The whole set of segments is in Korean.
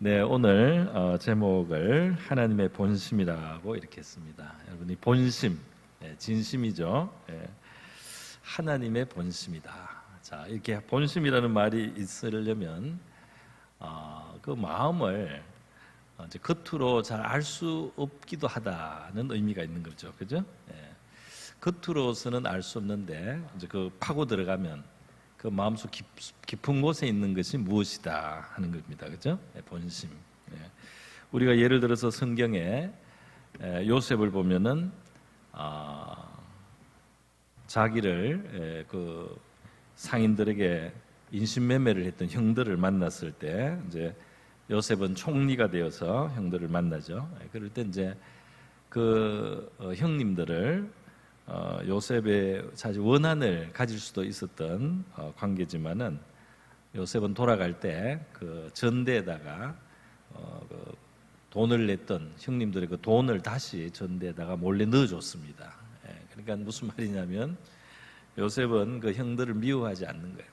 네, 오늘 제목을 하나님의 본심이라고 이렇게 했습니다. 여러분이 본심, 진심이죠. 하나님의 본심이다. 자, 이렇게 본심이라는 말이 있으려면 그 마음을 이제 겉으로 잘 알 수 없기도 하다는 의미가 있는 거죠, 그죠? 겉으로서는 알 수 없는데 이제 그 파고 들어가면 그 마음속 깊은 곳에 있는 것이 무엇이다 하는 겁니다, 그죠? 본심. 우리가 예를 들어서 성경에 요셉을 보면은 자기를 그 상인들에게 인신매매를 했던 형들을 만났을 때 이제 요셉은 총리가 되어서 형들을 만나죠. 그럴 때 이제 그 형님들을 요셉의 사실 원한을 가질 수도 있었던 관계지만은 요셉은 돌아갈 때 그 전대에다가 그 돈을 냈던 형님들의 그 돈을 다시 전대에다가 몰래 넣어줬습니다. 그러니까 무슨 말이냐면 요셉은 그 형들을 미워하지 않는 거예요.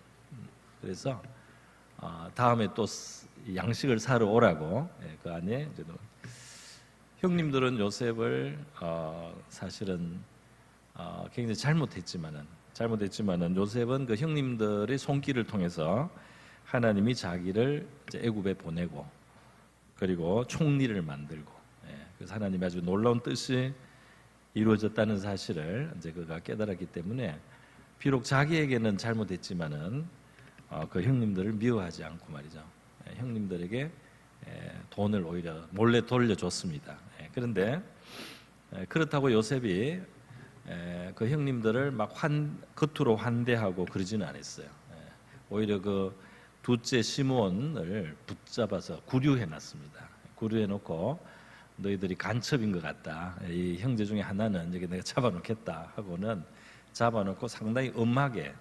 그래서 다음에 또 양식을 사러 오라고 그 안에 이제 형님들은 요셉을 사실은 굉장히 잘못했지만은 요셉은 그 형님들의 손길을 통해서 하나님이 자기를 이제 애굽에 보내고 그리고 총리를 만들고 그래서 하나님이 아주 놀라운 뜻이 이루어졌다는 사실을 이제 그가 깨달았기 때문에 비록 자기에게는 잘못했지만은 그 형님들을 미워하지 않고 말이죠. 형님들에게 돈을 오히려 몰래 돌려줬습니다. 그런데 그렇다고 요셉이 그 형님들을 막 겉으로 환대하고 그러지는 않았어요. 오히려 그 둘째 시몬을 붙잡아서 구류해 놨습니다. 구류해 놓고 너희들이 간첩인 것 같다. 이 형제 중에 하나는 여기 내가 잡아놓겠다 하고는 잡아놓고 상당히 엄하게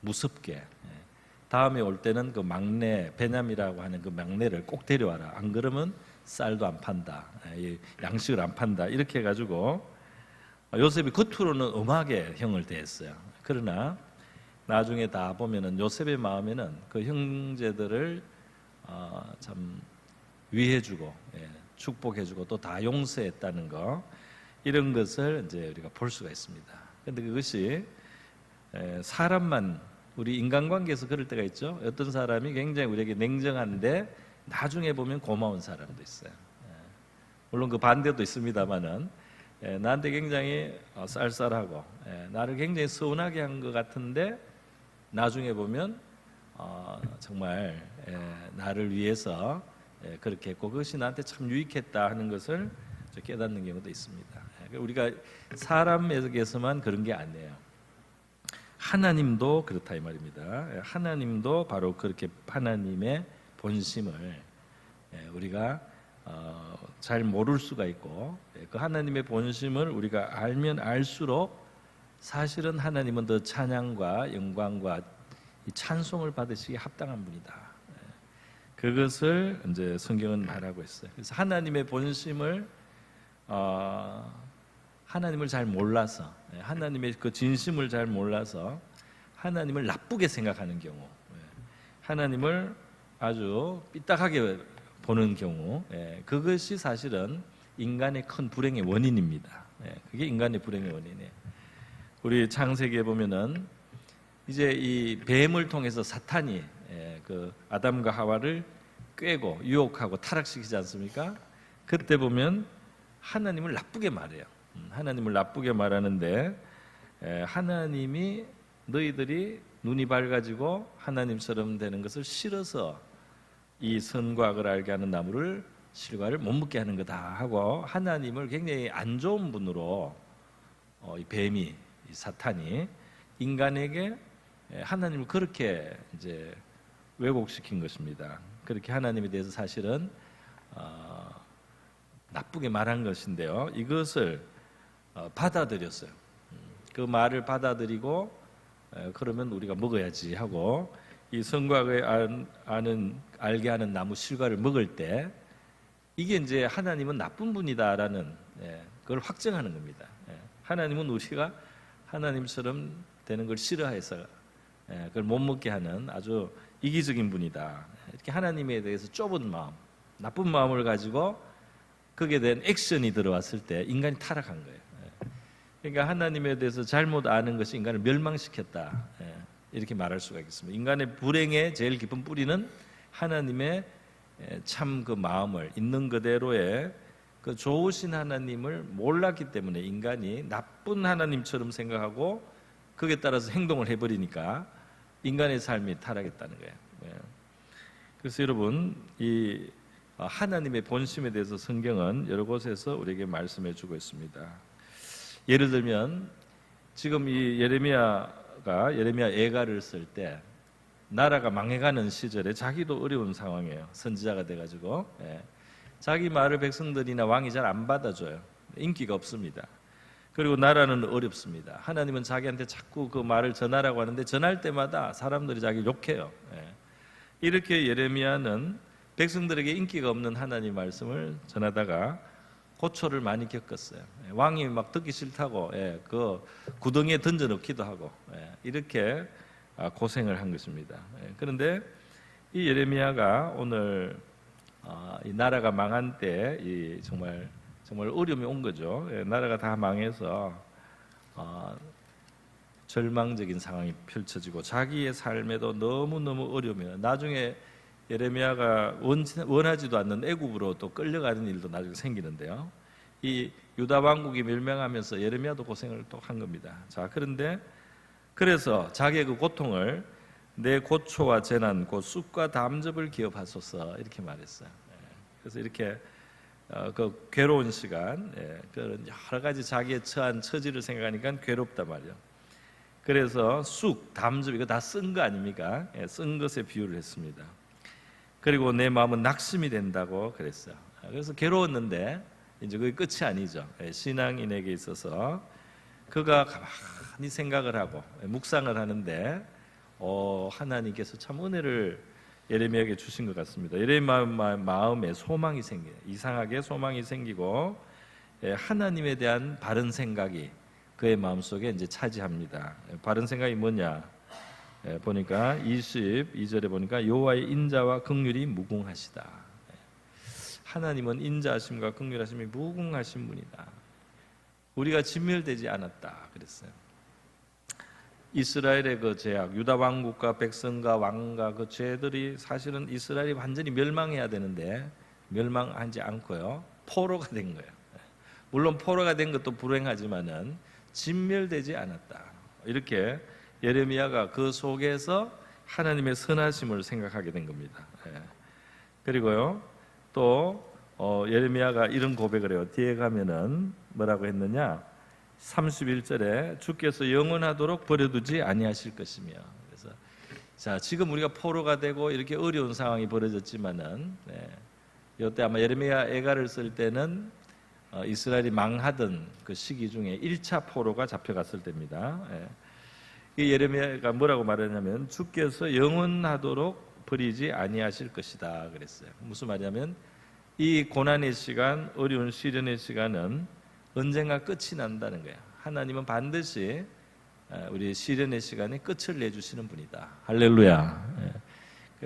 무섭게 다음에 올 때는 그 막내 베냐민이라고 하는 그 막내를 꼭 데려와라. 안 그러면 쌀도 안 판다. 양식을 안 판다. 이렇게 해가지고 요셉이 겉으로는 엄하게 형을 대했어요. 그러나 나중에 다 보면은 요셉의 마음에는 그 형제들을 참 위해주고 축복해주고 또 다 용서했다는 거 이런 것을 이제 우리가 볼 수가 있습니다. 그런데 그것이 사람만 우리 인간관계에서 그럴 때가 있죠. 어떤 사람이 굉장히 우리에게 냉정한데 나중에 보면 고마운 사람도 있어요. 물론 그 반대도 있습니다만은. 나한테 굉장히 쌀쌀하고 나를 굉장히 서운하게 한 것 같은데 나중에 보면 정말 나를 위해서 그렇게 했고 그것이 나한테 참 유익했다 하는 것을 깨닫는 경우도 있습니다. 우리가 사람에게서만 그런 게 아니에요. 하나님도 그렇다 이 말입니다. 하나님도 바로 그렇게 하나님의 본심을 우리가 잘 모를 수가 있고 그 하나님의 본심을 우리가 알면 알수록 사실은 하나님은 더 찬양과 영광과 이 찬송을 받으시기에 합당한 분이다. 그것을 이제 성경은 말하고 있어요. 그래서 하나님의 본심을 하나님을 잘 몰라서 하나님의 그 진심을 잘 몰라서 하나님을 나쁘게 생각하는 경우 하나님을 아주 삐딱하게 보는 경우 그것이 사실은 인간의 큰 불행의 원인입니다. 그게 인간의 불행의 원인이에요. 우리 창세기에 보면은 이제 이 뱀을 통해서 사탄이 그 아담과 하와를 꾀고 유혹하고 타락시키지 않습니까? 그때 보면 하나님을 나쁘게 말해요. 하나님을 나쁘게 말하는데 하나님이 너희들이 눈이 밝아지고 하나님처럼 되는 것을 싫어서 이 선과 악을 알게 하는 나무를 실과를 못 먹게 하는 거다 하고 하나님을 굉장히 안 좋은 분으로 이 뱀이 이 사탄이 인간에게 하나님을 그렇게 이제 왜곡시킨 것입니다. 그렇게 하나님에 대해서 사실은 나쁘게 말한 것인데요. 이것을 받아들였어요. 그 말을 받아들이고 그러면 우리가 먹어야지 하고 이 선과를 알게 하는 나무 실과를 먹을 때 이게 이제 하나님은 나쁜 분이다라는 그걸 확정하는 겁니다. 하나님은 우리가 하나님처럼 되는 걸 싫어해서 그걸 못 먹게 하는 아주 이기적인 분이다. 이렇게 하나님에 대해서 좁은 마음, 나쁜 마음을 가지고 거기에 대한 액션이 들어왔을 때 인간이 타락한 거예요. 그러니까 하나님에 대해서 잘못 아는 것이 인간을 멸망시켰다, 이렇게 말할 수가 있겠습니다. 인간의 불행의 제일 깊은 뿌리는 하나님의 참 그 마음을 있는 그대로의 그 좋으신 하나님을 몰랐기 때문에 인간이 나쁜 하나님처럼 생각하고 거기에 따라서 행동을 해버리니까 인간의 삶이 타락했다는 거예요. 그래서 여러분, 이 하나님의 본심에 대해서 성경은 여러 곳에서 우리에게 말씀해 주고 있습니다. 예를 들면 지금 이 예레미야 예가를 쓸 때 나라가 망해가는 시절에 자기도 어려운 상황이에요. 선지자가 돼가지고 자기 말을 백성들이나 왕이 잘 안 받아줘요. 인기가 없습니다. 그리고 나라는 어렵습니다. 하나님은 자기한테 자꾸 그 말을 전하라고 하는데 전할 때마다 사람들이 자기를 욕해요. 이렇게 예레미야는 백성들에게 인기가 없는 하나님 말씀을 전하다가 고초를 많이 겪었어요. 왕이 막 듣기 싫다고 그 구덩이에 던져넣기도 하고 이렇게 고생을 한 것입니다. 그런데 이 예레미야가 오늘 이 나라가 망한 때 정말 어려움이 온 거죠. 나라가 다 망해서 절망적인 상황이 펼쳐지고 자기의 삶에도 너무너무 어려움이 나중에 예레미야가 원하지도 않는 애굽으로 또 끌려가는 일도 나중에 생기는데요. 이 유다 왕국이 멸망하면서 예레미야도 고생을 또 한 겁니다. 자, 그래서 자기의 그 고통을 내 고초와 재난 곧 쑥과 담즙을 기업하소서 이렇게 말했어요. 그래서 이렇게 그 괴로운 시간, 그런 여러 가지 자기의 처한 처지를 생각하니까 괴롭단 말이에요. 그래서 쑥, 담즙 이거 다 쓴 거 아닙니까? 쓴 것에 비유를 했습니다. 그리고 내 마음은 낙심이 된다고 그랬어요. 그래서 괴로웠는데 이제 그게 끝이 아니죠. 신앙인에게 있어서 그가 가만히 생각을 하고 묵상을 하는데 하나님께서 참 은혜를 예레미야에게 주신 것 같습니다. 예레미야 마음에 소망이 생겨요. 이상하게 소망이 생기고 하나님에 대한 바른 생각이 그의 마음속에 이제 차지합니다. 바른 생각이 뭐냐? 보니까 22절에 보니까 여호와의 인자와 긍휼이 무궁하시다. 하나님은 인자하심과 긍휼하심이 무궁하신 분이다. 우리가 진멸되지 않았다 그랬어요. 이스라엘의 그 죄악, 유다 왕국과 백성과 왕과 그 죄들이 사실은 이스라엘이 완전히 멸망해야 되는데 멸망하지 않고요, 포로가 된 거예요. 물론 포로가 된 것도 불행하지만은 진멸되지 않았다. 이렇게 예레미야가 그 속에서 하나님의 선하심을 생각하게 된 겁니다. 그리고요, 또 예레미야가 이런 고백을 해요. 뒤에 가면은 뭐라고 했느냐? 31절에 주께서 영원하도록 버려두지 아니하실 것이며. 그래서 자, 지금 우리가 포로가 되고 이렇게 어려운 상황이 벌어졌지만은 이때 아마 예레미야 애가를 쓸 때는 이스라엘이 망하던 그 시기 중에 1차 포로가 잡혀갔을 때입니다. 이 예레미야가 뭐라고 말하냐면 주께서 영원하도록 버리지 아니하실 것이다 그랬어요. 무슨 말이냐면 이 고난의 시간, 어려운 시련의 시간은 언젠가 끝이 난다는 거예요. 하나님은 반드시 우리 시련의 시간에 끝을 내주시는 분이다. 할렐루야.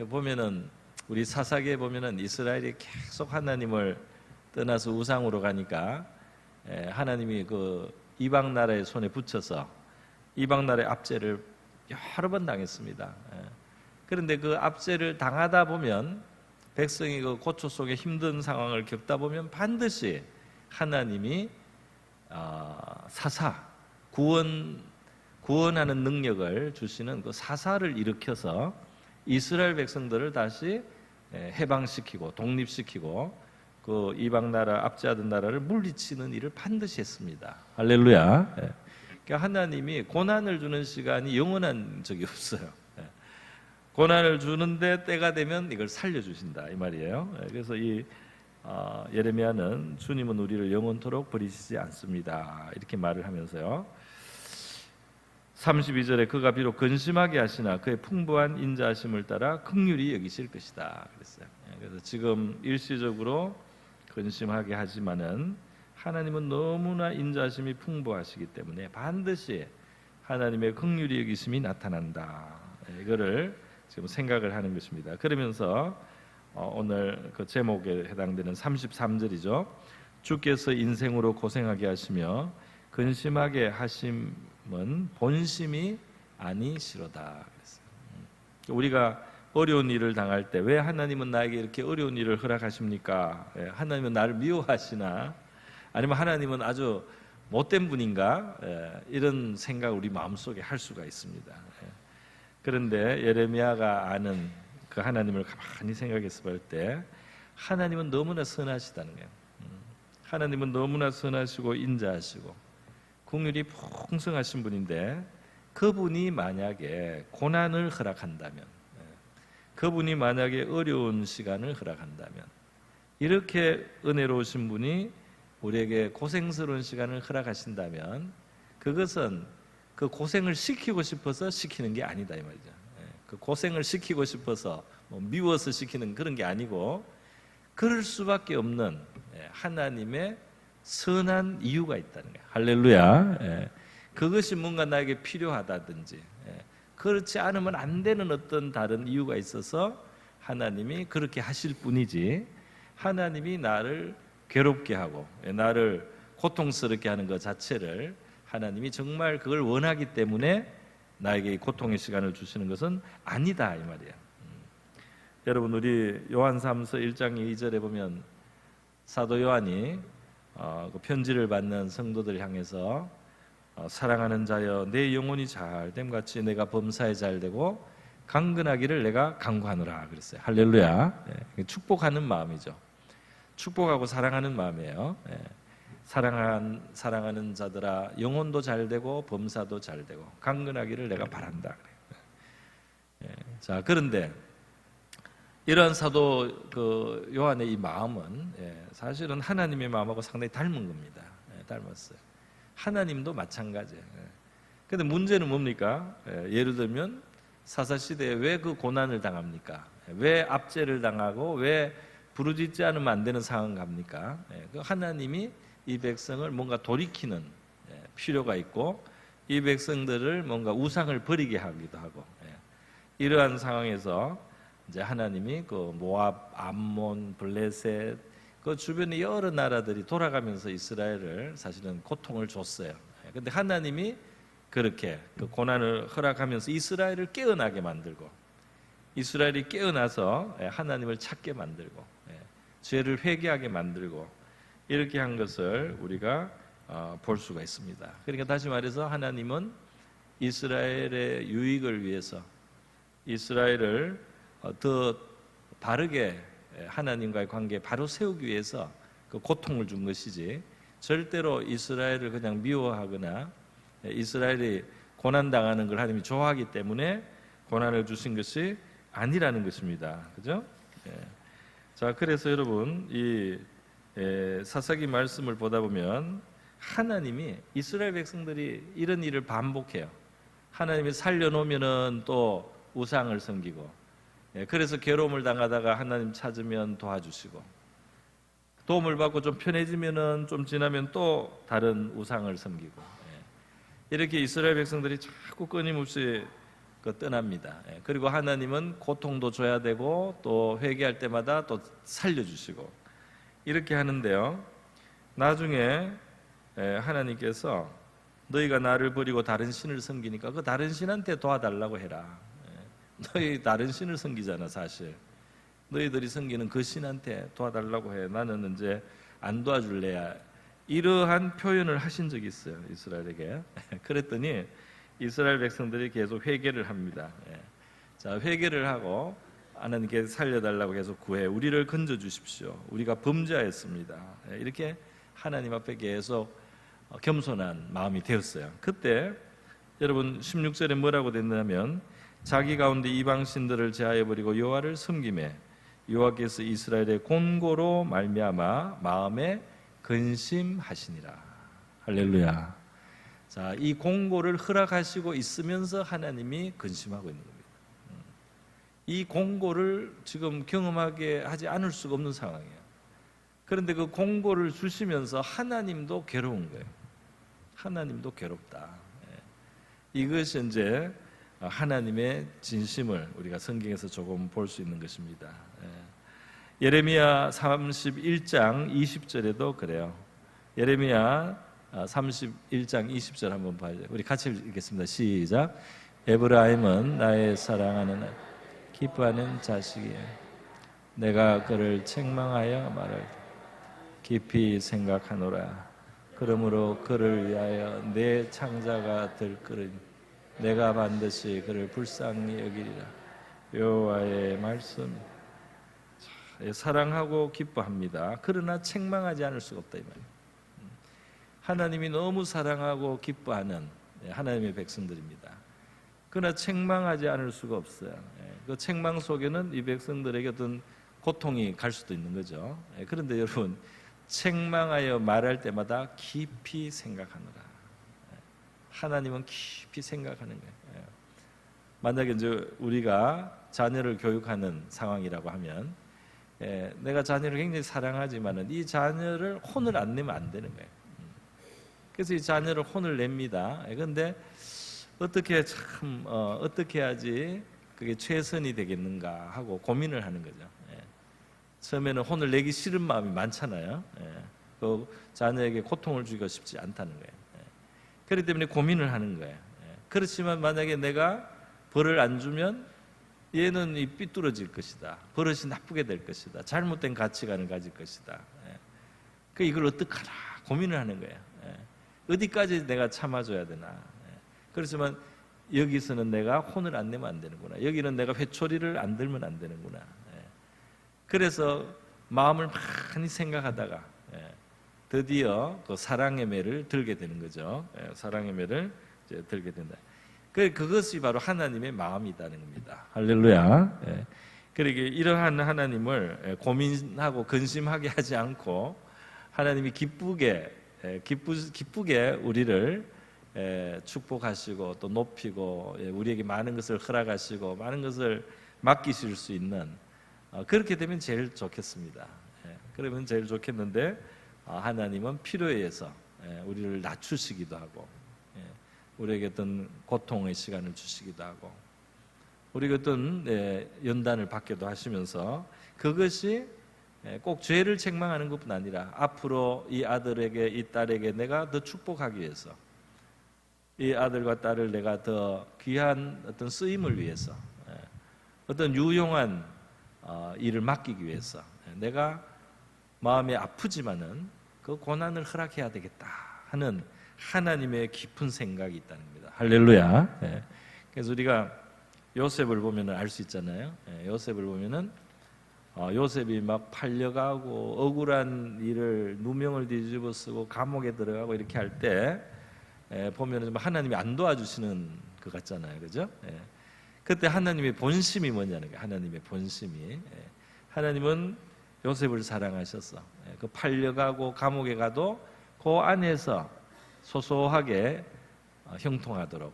보면은 우리 사사기에 보면은 이스라엘이 계속 하나님을 떠나서 우상으로 가니까 하나님이 그 이방 나라의 손에 붙여서 이방 나라의 압제를 여러 번 당했습니다. 그런데 그 압제를 당하다 보면 백성이 그 고초 속에 힘든 상황을 겪다 보면 반드시 하나님이 사사 구원하는 능력을 주시는 그 사사를 일으켜서 이스라엘 백성들을 다시 해방시키고 독립시키고 그 이방 나라 압제하던 나라를 물리치는 일을 반드시 했습니다. 할렐루야. 그러니까 하나님이 고난을 주는 시간이 영원한 적이 없어요. 고난을 주는데 때가 되면 이걸 살려주신다 이 말이에요. 그래서 이 예레미야는 주님은 우리를 영원토록 버리시지 않습니다 이렇게 말을 하면서요, 32절에 그가 비록 근심하게 하시나 그의 풍부한 인자하심을 따라 긍휼히 여기실 것이다 그랬어요. 그래서 지금 일시적으로 근심하게 하지만은 하나님은 너무나 인자하심이 풍부하시기 때문에 반드시 하나님의 긍휼히 여기심이 나타난다. 이거를 지금 생각을 하는 것입니다. 그러면서 오늘 그 제목에 해당되는 33절이죠. 주께서 인생으로 고생하게 하시며 근심하게 하심은 본심이 아니시로다 그랬어요. 우리가 어려운 일을 당할 때 왜 하나님은 나에게 이렇게 어려운 일을 허락하십니까? 하나님은 나를 미워하시나? 아니면 하나님은 아주 못된 분인가? 이런 생각을 우리 마음속에 할 수가 있습니다. 그런데 예레미야가 아는 그 하나님을 가만히 생각해서 볼 때 하나님은 너무나 선하시다는 거예요. 하나님은 너무나 선하시고 인자하시고 긍휼이 풍성하신 분인데 그분이 만약에 고난을 허락한다면, 그분이 만약에 어려운 시간을 허락한다면, 이렇게 은혜로우신 분이 우리에게 고생스러운 시간을 허락하신다면 그것은 그 고생을 시키고 싶어서 시키는 게 아니다 이 말이죠. 그 고생을 시키고 싶어서 미워서 시키는 그런 게 아니고 그럴 수밖에 없는 하나님의 선한 이유가 있다는 거예요. 할렐루야. 그것이 뭔가 나에게 필요하다든지 그렇지 않으면 안 되는 어떤 다른 이유가 있어서 하나님이 그렇게 하실 뿐이지, 하나님이 나를 괴롭게 하고 나를 고통스럽게 하는 것 자체를 하나님이 정말 그걸 원하기 때문에 나에게 고통의 시간을 주시는 것은 아니다 이 말이에요. 여러분, 우리 요한삼서 1장 2절에 보면 사도 요한이 그 편지를 받는 성도들 향해서 사랑하는 자여 내 영혼이 잘됨 같이 내가 범사에 잘되고 강건하기를 내가 간구하노라 그랬어요. 할렐루야. 축복하는 마음이죠. 축복하고 사랑하는 마음이에요. 사랑하는 자들아 영혼도 잘되고 범사도 잘되고 강건하기를 내가 바란다 그래요. 자, 그런데 이러한 사도 그 요한의 이 마음은 사실은 하나님의 마음하고 상당히 닮은 겁니다. 닮았어요. 하나님도 마찬가지예요. 그런데 문제는 뭡니까? 예를 들면 사사시대에 왜 그 고난을 당합니까? 왜 압제를 당하고 왜 부르짖지 않으면 안 되는 상황 갑니까? 그 하나님이 이 백성을 뭔가 돌이키는 필요가 있고 이 백성들을 뭔가 우상을 버리게 하기도 하고, 이러한 상황에서 이제 하나님이 그 모압, 암몬, 블레셋 그 주변의 여러 나라들이 돌아가면서 이스라엘을 사실은 고통을 줬어요. 그런데 하나님이 그렇게 그 고난을 허락하면서 이스라엘을 깨어나게 만들고 이스라엘이 깨어나서 하나님을 찾게 만들고 죄를 회개하게 만들고 이렇게 한 것을 우리가 볼 수가 있습니다. 그러니까 다시 말해서 하나님은 이스라엘의 유익을 위해서 이스라엘을 더 바르게 하나님과의 관계에 바로 세우기 위해서 그 고통을 준 것이지 절대로 이스라엘을 그냥 미워하거나 이스라엘이 고난당하는 걸 하나님이 좋아하기 때문에 고난을 주신 것이 아니라는 것입니다. 그죠? 자, 그래서 여러분 이 사사기 말씀을 보다 보면 하나님이 이스라엘 백성들이 이런 일을 반복해요. 하나님이 살려놓으면은 또 우상을 섬기고, 그래서 괴로움을 당하다가 하나님 찾으면 도와주시고, 도움을 받고 좀 편해지면은 좀 지나면 또 다른 우상을 섬기고, 이렇게 이스라엘 백성들이 자꾸 끊임없이 떠납니다. 그리고 하나님은 고통도 줘야 되고 또 회개할 때마다 또 살려주시고 이렇게 하는데요, 나중에 하나님께서 너희가 나를 버리고 다른 신을 섬기니까 그 다른 신한테 도와달라고 해라. 너희 다른 신을 섬기잖아. 사실 너희들이 섬기는 그 신한테 도와달라고 해. 나는 이제 안 도와줄래야. 이러한 표현을 하신 적이 있어요, 이스라엘에게. 그랬더니 이스라엘 백성들이 계속 회개를 합니다. 자, 회개를 하고 하나님께 살려달라고 계속 구해. 우리를 건져 주십시오. 우리가 범죄하였습니다. 이렇게 하나님 앞에 계속 겸손한 마음이 되었어요. 그때 여러분 16절에 뭐라고 됐냐면 자기 가운데 이방 신들을 제하여 버리고 여호와를 섬기매 여호와께서 이스라엘의 곤고로 말미암아 마음에 근심하시니라. 할렐루야. 자, 이 공고를 허락하시고 있으면서 하나님이 근심하고 있는 겁니다. 이 공고를 지금 경험하게 하지 않을 수가 없는 상황이에요. 그런데 그 공고를 주시면서 하나님도 괴로운 거예요. 하나님도 괴롭다. 이것이 이제 하나님의 진심을 우리가 성경에서 조금 볼 수 있는 것입니다. 예레미야 31장 20절에도 그래요. 예레미야 31장 20절 한번 봐요. 우리 같이 읽겠습니다. 시작. 에브라임은 나의 사랑하는 기뻐하는 자식이에요. 내가 그를 책망하여 말할 깊이 생각하노라. 그러므로 그를 위하여 내 창자가 들끓으니 내가 반드시 그를 불쌍히 여기리라. 여호와의 말씀. 사랑하고 기뻐합니다. 그러나 책망하지 않을 수가 없다 이 말이에요. 하나님이 너무 사랑하고 기뻐하는 하나님의 백성들입니다. 그러나 책망하지 않을 수가 없어요. 그 책망 속에는 이 백성들에게 어떤 고통이 갈 수도 있는 거죠. 그런데 여러분, 책망하여 말할 때마다 깊이 생각하느라. 하나님은 깊이 생각하는 거예요. 만약에 이제 우리가 자녀를 교육하는 상황이라고 하면, 내가 자녀를 굉장히 사랑하지만은 이 자녀를 혼을 안 내면 안 되는 거예요. 그래서 이 자녀를 혼을 냅니다. 그런데 어떻게 어떻게 해야지 그게 최선이 되겠는가 하고 고민을 하는 거죠. 처음에는 혼을 내기 싫은 마음이 많잖아요. 그 자녀에게 고통을 주기가 쉽지 않다는 거예요. 그렇기 때문에 고민을 하는 거예요. 그렇지만 만약에 내가 벌을 안 주면 얘는 삐뚤어질 것이다. 버릇이 나쁘게 될 것이다. 잘못된 가치관을 가질 것이다. 그 이걸 어떡하나 고민을 하는 거예요. 어디까지 내가 참아줘야 되나. 그렇지만 여기서는 내가 혼을 안 내면 안 되는구나. 여기는 내가 회초리를 안 들면 안 되는구나. 그래서 마음을 많이 생각하다가 드디어 그 사랑의 매를 들게 되는 거죠. 사랑의 매를 이제 들게 된다. 그것이 바로 하나님의 마음이라는 겁니다. 할렐루야. 그러게 이러한 하나님을 고민하고 근심하게 하지 않고 하나님이 기쁘게 우리를 축복하시고 또 높이고 우리에게 많은 것을 허락하시고 많은 것을 맡기실 수 있는, 그렇게 되면 제일 좋겠습니다. 그러면 제일 좋겠는데 하나님은 필요에 의해서 우리를 낮추시기도 하고 우리에게 어떤 고통의 시간을 주시기도 하고 우리가 어떤 연단을 받기도 하시면서, 그것이 꼭 죄를 책망하는 것뿐 아니라 앞으로 이 아들에게 이 딸에게 내가 더 축복하기 위해서, 이 아들과 딸을 내가 더 귀한 어떤 쓰임을 위해서, 어떤 유용한 일을 맡기기 위해서 내가 마음이 아프지만은 그 고난을 허락해야 되겠다 하는 하나님의 깊은 생각이 있다는 겁니다. 할렐루야. 그래서 우리가 요셉을 보면 알 수 있잖아요. 요셉을 보면은 요셉이 막 팔려가고 억울한 일을 누명을 뒤집어 쓰고 감옥에 들어가고 이렇게 할 때 보면은 하나님이 안 도와주시는 것 같잖아요, 그죠? 그때 하나님의 본심이 뭐냐는 거예요. 하나님의 본심이, 하나님은 요셉을 사랑하셔서 그 팔려가고 감옥에 가도 그 안에서 소소하게 형통하도록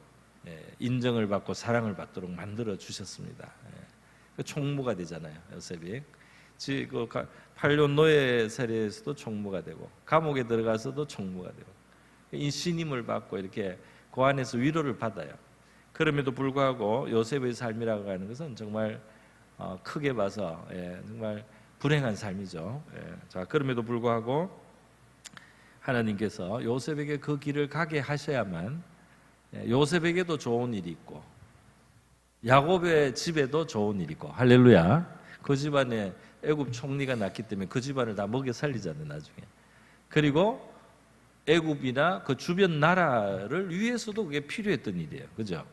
인정을 받고 사랑을 받도록 만들어 주셨습니다. 그 총무가 되잖아요, 요셉이. 그 팔려온 노예 세례에서도 총무가 되고 감옥에 들어가서도 총무가 되고 이 신임을 받고 이렇게 그 안에서 위로를 받아요. 그럼에도 불구하고 요셉의 삶이라고 하는 것은 정말 크게 봐서 정말 불행한 삶이죠. 자, 그럼에도 불구하고 하나님께서 요셉에게 그 길을 가게 하셔야만 요셉에게도 좋은 일이 있고 야곱의 집에도 좋은 일이 있고, 할렐루야. 그 집안에 애굽 총리가 났기 때문에 그 집안을 다 먹여 살리잖아요, 나중에. 그리고 애굽이나 그 주변 나라를 위해서도 그게 필요했던 일이에요, 그죠?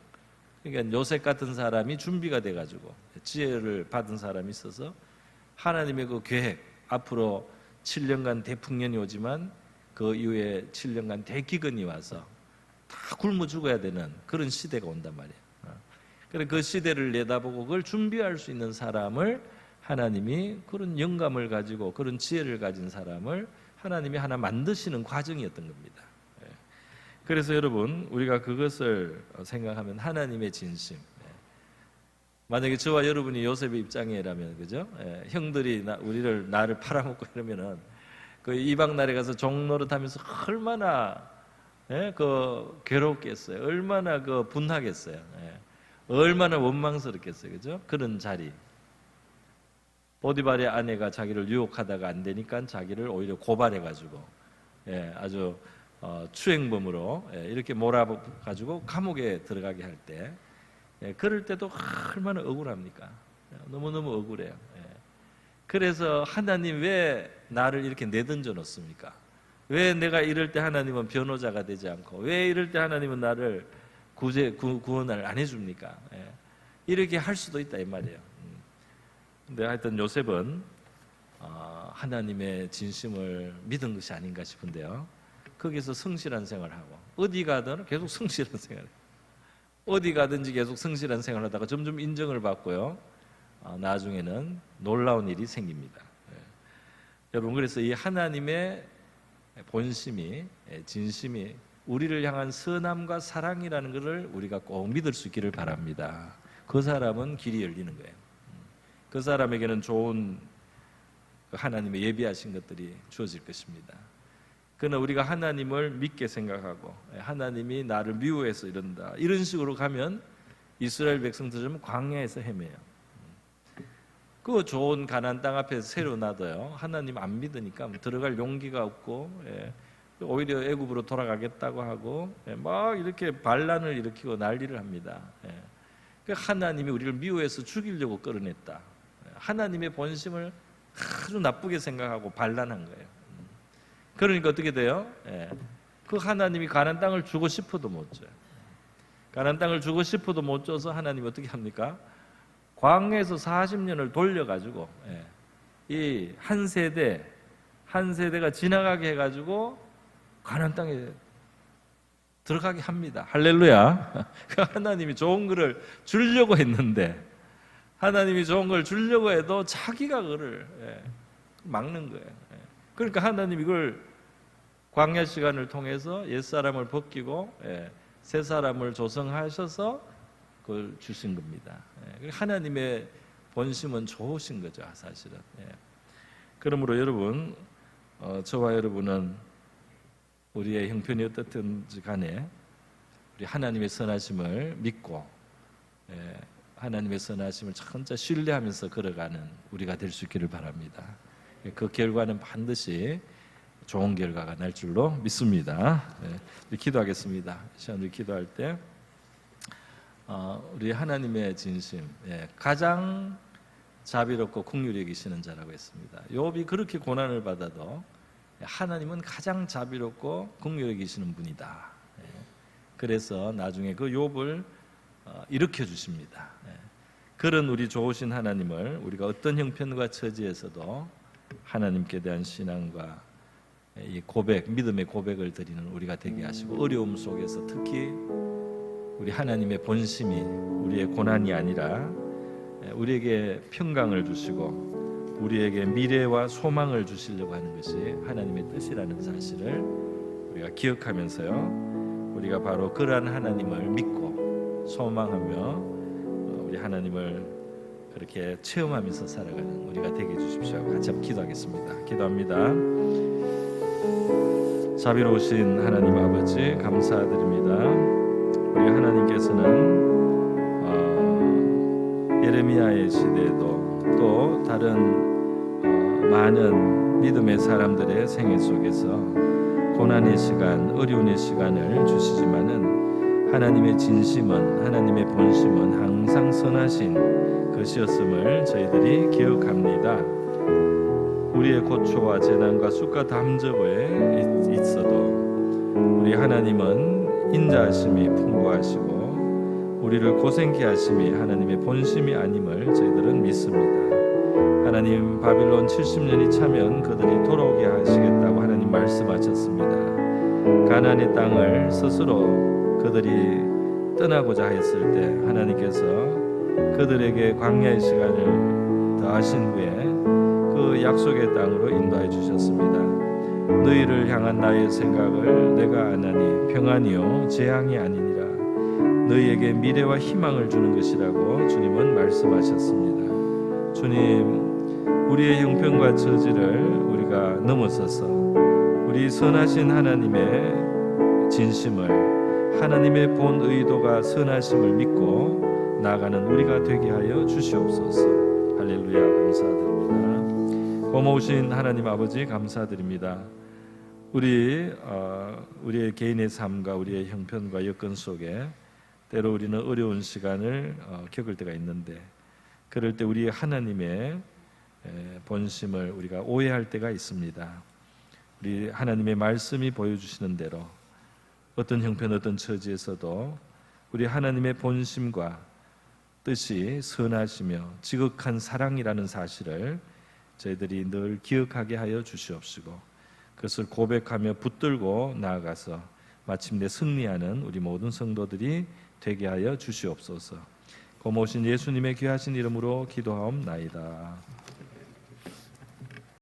그러니까 요셉 같은 사람이 준비가 돼가지고 지혜를 받은 사람이 있어서 하나님의 그 계획, 앞으로 7년간 대풍년이 오지만 그 이후에 7년간 대기근이 와서 다 굶어 죽어야 되는 그런 시대가 온단 말이에요. 그래서 그 시대를 내다보고 그걸 준비할 수 있는 사람을 하나님이, 그런 영감을 가지고 그런 지혜를 가진 사람을 하나님이 하나 만드시는 과정이었던 겁니다. 그래서 여러분, 우리가 그것을 생각하면 하나님의 진심, 만약에 저와 여러분이 요셉의 입장이라면, 그죠? 형들이 나를 팔아먹고 이러면은 그 이방 나라에 가서 종노릇하면서 얼마나 그 괴롭겠어요. 얼마나 그 분하겠어요. 얼마나 원망스럽겠어요, 그죠? 그런 자리. 보디발의 아내가 자기를 유혹하다가 안 되니까 자기를 오히려 고발해가지고 아주 추행범으로 이렇게 몰아가지고 감옥에 들어가게 할 때, 그럴 때도 얼마나 억울합니까? 너무너무 억울해요. 그래서 하나님 왜 나를 이렇게 내던져 놓습니까? 왜 내가 이럴 때 하나님은 변호자가 되지 않고, 왜 이럴 때 하나님은 나를 구원을 안 해줍니까? 이렇게 할 수도 있다 이 말이에요. 근데 하여튼 요셉은 하나님의 진심을 믿은 것이 아닌가 싶은데요, 거기서 성실한 생활하고 어디 가든 계속 성실한 생활, 어디 가든지 계속 성실한 생활하다가 점점 인정을 받고요, 나중에는 놀라운 일이 생깁니다. 여러분, 그래서 이 하나님의 본심이, 진심이 우리를 향한 선함과 사랑이라는 것을 우리가 꼭 믿을 수 있기를 바랍니다. 그 사람은 길이 열리는 거예요. 그 사람에게는 좋은 하나님의 예비하신 것들이 주어질 것입니다. 그러나 우리가 하나님을 믿게 생각하고 하나님이 나를 미워해서 이런다, 이런 식으로 가면 이스라엘 백성들은 광야에서 헤매요. 그 좋은 가나안 땅 앞에서 새로 나도요, 하나님 안 믿으니까 들어갈 용기가 없고, 오히려 애굽으로 돌아가겠다고 하고 막 이렇게 반란을 일으키고 난리를 합니다. 하나님이 우리를 미워해서 죽이려고 끌어냈다, 하나님의 본심을 아주 나쁘게 생각하고 반란한 거예요. 그러니까 어떻게 돼요? 그 하나님이 가나안 땅을 주고 싶어도 못 줘요. 가나안 땅을 주고 싶어도 못 줘서 하나님이 어떻게 합니까? 광야에서 40년을 돌려가지고 이 한 세대가 지나가게 해가지고 가나안 땅에 들어가게 합니다. 할렐루야. 하나님이 좋은 거를 주려고 했는데, 하나님이 좋은 걸 주려고 해도 자기가 그걸 막는 거예요. 그러니까 하나님이 이걸 광야 시간을 통해서 옛사람을 벗기고 새 사람을 조성하셔서 그걸 주신 겁니다. 하나님의 본심은 좋으신 거죠, 사실은. 그러므로 여러분, 저와 여러분은 우리의 형편이 어떻든지 간에 우리 하나님의 선하심을 믿고 하나님의 선하심을 천천히 신뢰하면서 걸어가는 우리가 될 수 있기를 바랍니다. 그 결과는 반드시 좋은 결과가 날 줄로 믿습니다. 우리 기도하겠습니다. 시간 우리 기도할 때 우리 하나님의 진심, 가장 자비롭고 긍휼히 여기시는 자라고 했습니다. 욥이 그렇게 고난을 받아도 하나님은 가장 자비롭고 긍휼히 여기시는 분이다. 그래서 나중에 그 욥을 일으켜 주십니다. 그런 우리 좋으신 하나님을 우리가 어떤 형편과 처지에서도 하나님께 대한 신앙과 이 고백, 믿음의 고백을 드리는 우리가 되게 하시고, 어려움 속에서 특히 우리 하나님의 본심이 우리의 고난이 아니라 우리에게 평강을 주시고 우리에게 미래와 소망을 주시려고 하는 것이 하나님의 뜻이라는 사실을 우리가 기억하면서요, 우리가 바로 그러한 하나님을 믿고 소망하며 우리 하나님을 그렇게 체험하면서 살아가는 우리가 되게 해주십시오. 같이 한번 기도하겠습니다. 기도합니다. 자비로우신 하나님 아버지, 감사드립니다. 우리 하나님께서는 예레미야의 시대에도 또 다른 많은 믿음의 사람들의 생애 속에서 고난의 시간, 어려움의 시간을 주시지만은 하나님의 진심은, 하나님의 본심은 항상 선하신 것이었음을 저희들이 기억합니다. 우리의 고초와 재난과 쑥과 담접에 있어도 우리 하나님은 인자하심이 풍부하시고 우리를 고생케 하심이 하나님의 본심이 아님을 저희들은 믿습니다. 하나님, 바빌론 70년이 차면 그들이 돌아오게 하시겠다고 하나님 말씀하셨습니다. 가나안의 땅을 스스로 그들이 떠나고자 했을 때 하나님께서 그들에게 광야의 시간을 더하신 후에 그 약속의 땅으로 인도해 주셨습니다. 너희를 향한 나의 생각을 내가 아나니 평안이요 재앙이 아니니라. 너희에게 미래와 희망을 주는 것이라고 주님은 말씀하셨습니다. 주님, 우리의 형편과 처지를 우리가 넘어서서 우리 선하신 하나님의 진심을, 하나님의 본 의도가 선하심을 믿고 나아가는 우리가 되게 하여 주시옵소서. 할렐루야, 감사드립니다. 고마우신 하나님 아버지 감사드립니다. 우리의 개인의 삶과 우리의 형편과 여건 속에 때로 우리는 어려운 시간을 겪을 때가 있는데, 그럴 때 우리 하나님의 본심을 우리가 오해할 때가 있습니다. 우리 하나님의 말씀이 보여주시는 대로 어떤 형편 어떤 처지에서도 우리 하나님의 본심과 뜻이 선하시며 지극한 사랑이라는 사실을 저희들이 늘 기억하게 하여 주시옵시고, 그것을 고백하며 붙들고 나아가서 마침내 승리하는 우리 모든 성도들이 되게 하여 주시옵소서. 고모신 예수님의 귀하신 이름으로 기도하옵나이다.